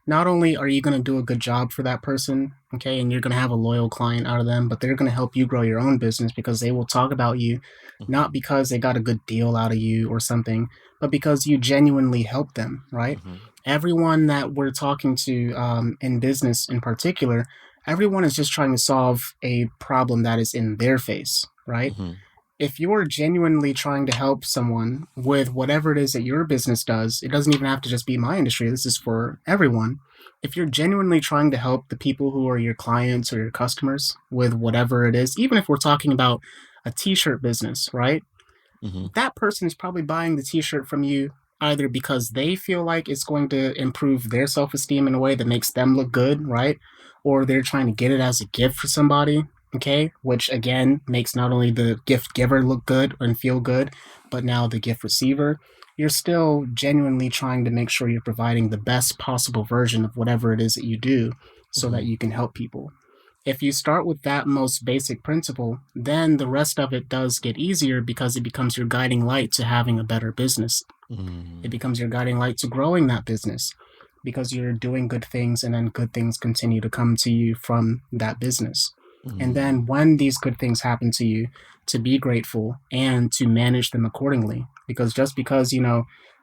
not only are you going to do a good job for that person, okay, and you're going to have a loyal client out of them, but they're going to help you grow your own business because they will talk about you, Mhm. not because they got a good deal out of you or something, but because you genuinely help them, right? Mhm. Everyone that we're talking to in business in particular, everyone is just trying to solve a problem that is in their face, right? Mhm. If you're genuinely trying to help someone with whatever it is that your business does, it doesn't even have to just be my industry. This is for everyone. If you're genuinely trying to help the people who are your clients or your customers with whatever it is, even if we're talking about a t-shirt business, right? Mhm. That person is probably buying the t-shirt from you either because they feel like it's going to improve their self-esteem in a way that makes them look good, right? Or they're trying to get it as a gift for somebody, okay? Which again makes not only the gift giver look good and feel good, but now the gift receiver. You're still genuinely trying to make sure you're providing the best possible version of whatever it is that you do so that Mhm. you can help people. If you start with that most basic principle, then the rest of it does get easier because it becomes your guiding light to having a better business. It Mhm. becomes your guiding light to growing that business because you're doing good things and then good things continue to come to you from that business. And then Mhm. when these good things happen to you, to be grateful and to manage them accordingly. Because just because,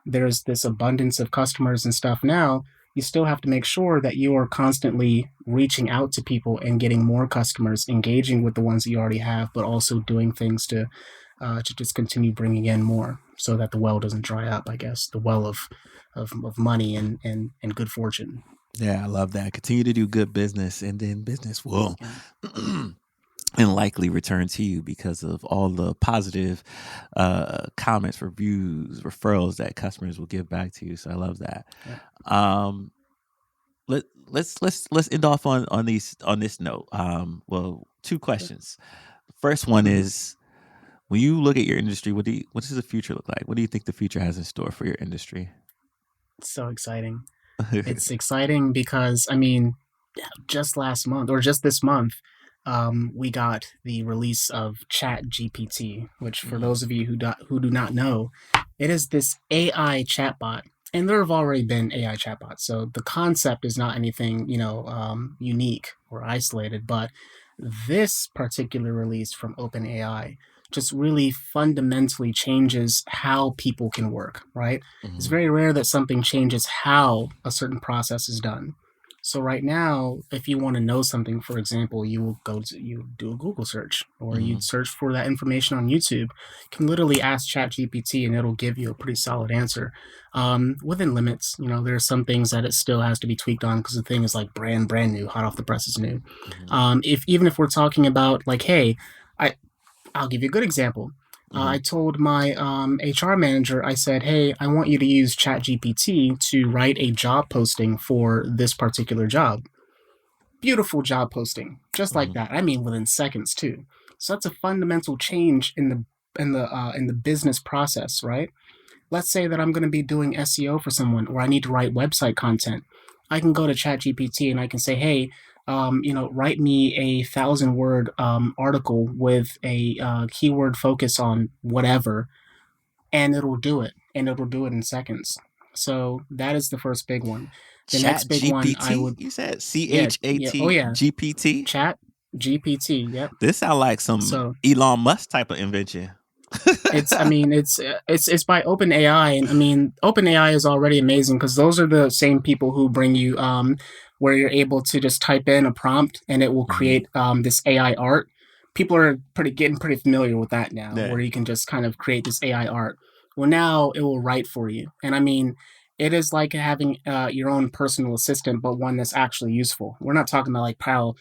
there's this abundance of customers and stuff now, you still have to make sure that you are constantly reaching out to people and getting more customers, engaging with the ones that you already have, but also doing things to just continue bringing in more so that the well doesn't dry up, I guess, the well of money and good fortune. Yeah, I love that. Continue to do good business, and then business will Yeah. and likely return to you because of all the positive comments, reviews, referrals that customers will give back to you. So I love that. Yeah. Um, let's end off on this note. Well, two Sure. questions. The first one Hmm. is, when you look at your industry, what does the future look like? What do you think the future has in store for your industry? It's so exciting. It's exciting because, I mean, just last month or just this month, we got the release of Chat GPT, which for Mhm. those of you who do not know, it is this AI chatbot. And there have already been AI chatbots, so the concept is not anything unique or isolated. But this particular release from OpenAI just really fundamentally changes how people can work. Right? It's Mhm. very rare that something changes how a certain process is done. So right now, if you want to know something, for example, you do a Google search or you Mhm. search for that information on YouTube. You can literally ask ChatGPT and it'll give you a pretty solid answer within limits. There are some things that it still has to be tweaked on because the thing is like brand new, hot off the press is new. Mhm. If even if we're talking about like, hey, I I'll give you a good example. I Mhm. told my HR manager, I said, hey, I want you to use ChatGPT to write a job posting for this particular job. Beautiful job posting, just like Mhm. that. I mean, within seconds too. So that's a fundamental change in the business process, right? Let's say that I'm going to be doing SEO for someone, or I need to write website content. I can go to ChatGPT and I can say, hey, write me 1,000 word article with a keyword focus on whatever, and it'll do it, and it'll do it in seconds. So that is the first big one. The next Chat big one I GPT? would, You said yeah, yeah, oh CHAT yeah, GPT? Chat GPT. Yep. This sound like some So Elon Musk type of invention. I mean, it's by OpenAI, and I mean, OpenAI is already amazing because those are the same people who bring you where you're able to just type in a prompt and it will Mhm. create this AI art. People are getting pretty familiar with that now, Yeah. where you can just kind of create this AI art. Well, now it will write for you, and I mean, it is like having your own personal assistant, but one that's actually useful. We're not talking about like how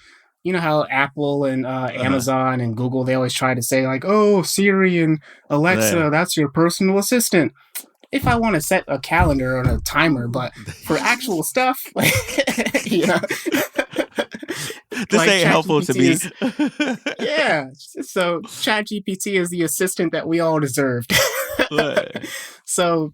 how Apple and Uh-huh. Amazon and Google, they always try to say like, oh, Siri and Yeah. Alexa, that's your personal assistant. If I want to set a calendar or a timer, but for actual stuff, like you know, This like ain't helpful to ChatGPT me. is, yeah. So ChatGPT is the assistant that we all deserved. Right. So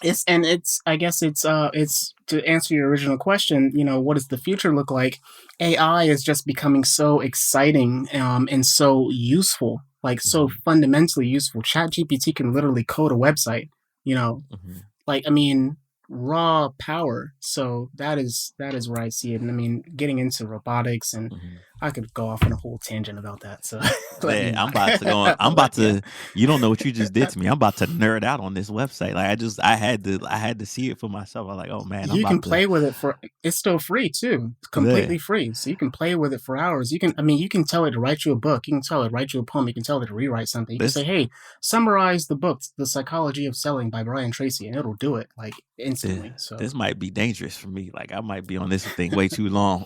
it's I guess it's to answer your original question, what does the future look like? AI is just becoming so exciting and so useful, like so Mhm. fundamentally useful. ChatGPT can literally code a website, you know Mhm. like I mean, raw power. So that is where I see it. And I mean, getting into robotics, and Mhm. I could go off on a whole tangent about that. So let me Man, I'm not. about to go. I'm about But yeah, to. You don't know what you just did to me. I'm about to nerd out on this website. Like I had to see it for myself. I'm like, oh man, I'm you can about to. play with it for, it's still free too. It's Yeah, completely free. So you can play with it for hours. You can, I mean, you can tell it to write you a book. You can tell it to write you a poem. You can tell it to rewrite something. You can say, this hey, summarize the book, The Psychology of Selling by Brian Tracy, and it'll do it like this, instantly. So this might be dangerous for me. Like I might be on this thing way too long.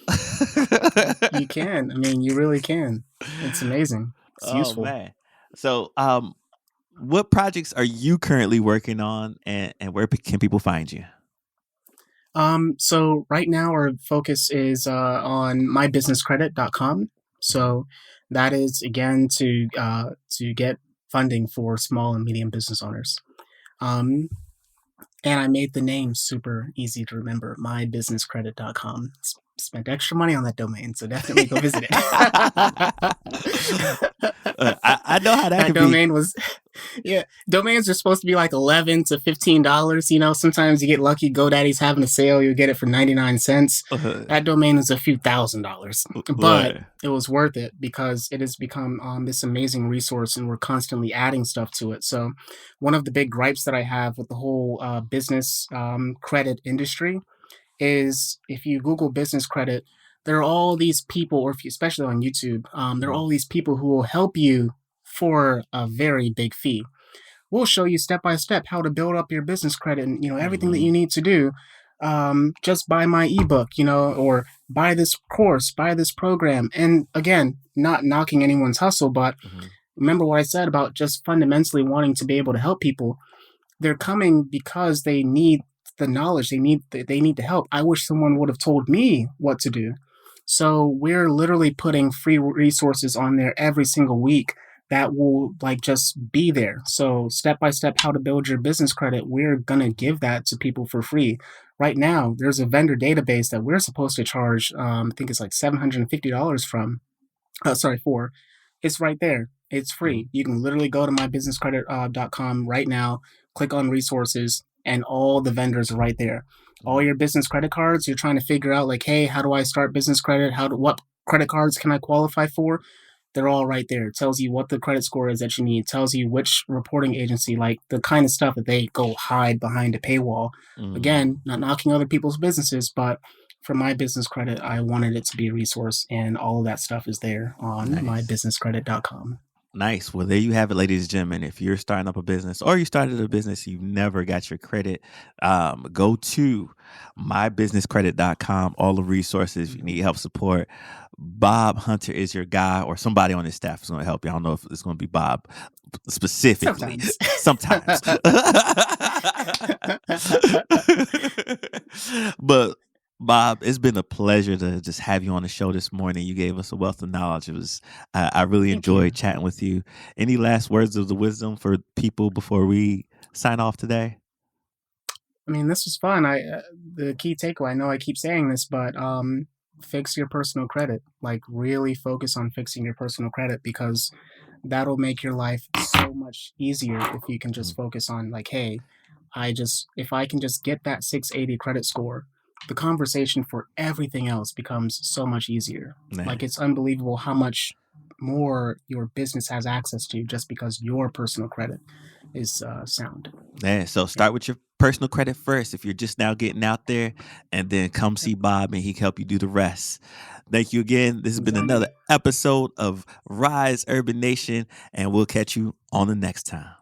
you can. I mean, you really can. It's amazing. It's Oh useful. man. So what projects are you currently working on, and where can people find you? So right now our focus is on mybusinesscredit.com. Mhm. So that is again to get funding for small and medium business owners. Um, and I made the name super easy to remember, mybusinesscredit.com. Spent extra money on that domain, so definitely go visit it. I know how that That could be. domain was, yeah, domains are supposed to be like $11 to $15. You know, sometimes you get lucky. GoDaddy's having a sale, you get it for 99 cents. Uh, That domain was a few $1,000s, but right. it was worth it because it has become this amazing resource, and we're constantly adding stuff to it. So, one of the big gripes that I have with the whole business credit industry is if you Google business credit, there are all these people, or if you, especially on YouTube, there are Mhm. all these people who will help you for a very big fee. We'll show you step by step how to build up your business credit, and everything that you Mhm. need to do. Just buy my ebook, or buy this course, buy this program. And again, not knocking anyone's hustle, but Mhm. remember what I said about just fundamentally wanting to be able to help people. They're coming because they need the knowledge, they need the help. I wish someone would have told me what to do. So we're literally putting free resources on there every single week that will like just be there. So step by step how to build your business credit, we're going to give that to people for free. Right now there's a vendor database that we're supposed to charge, I think it's like $750 from, sorry, for. It's right there. It's Mhm. free. You can literally go to mybusinesscredit.com right now, click on resources, and all the vendors are right there. All Mhm. your business credit cards, you're trying to figure out like, hey, how do I start business credit? What credit cards can I qualify for? They're all right there. It tells you what the credit score is that you need. It tells you which reporting agency, like the kind of stuff that they go hide behind a paywall. Mhm. Again, not knocking other people's businesses, but for my business credit, I wanted it to be a resource, and all of that stuff is there on Nice. mybusinesscredit.com. Nice. Well, there you have it, ladies and gentlemen. If you're starting up a business or you started a business, you've never got your credit, go to mybusinesscredit.com. All the resources if you need help, support. Bob Hunter is your guy, or somebody on his staff is going to help you. I don't know if it's going to be Bob specifically. Sometimes. Sometimes. But Bob, it's been a pleasure to just have you on the show this morning. You gave us a wealth of knowledge. It was I really Thank you. enjoyed chatting with you. Any last words of the wisdom for people before we sign off today? I mean, this was fun. The key takeaway. I know I keep saying this, but fix your personal credit. Like, really focus on fixing your personal credit, because that'll make your life so much easier if you can just Mhm. focus on like, hey, if I can just get that 680 credit score, the conversation for everything else becomes so much easier. Like, Man, it's unbelievable how much more your business has access to just because your personal credit is sound. man. So Yeah. start with your personal credit first if you're just now getting out there, and then come see Bob and he can help you do the rest. Thank you again. This has been another Exactly. episode of Rise Urban Nation, and we'll catch you on the next time.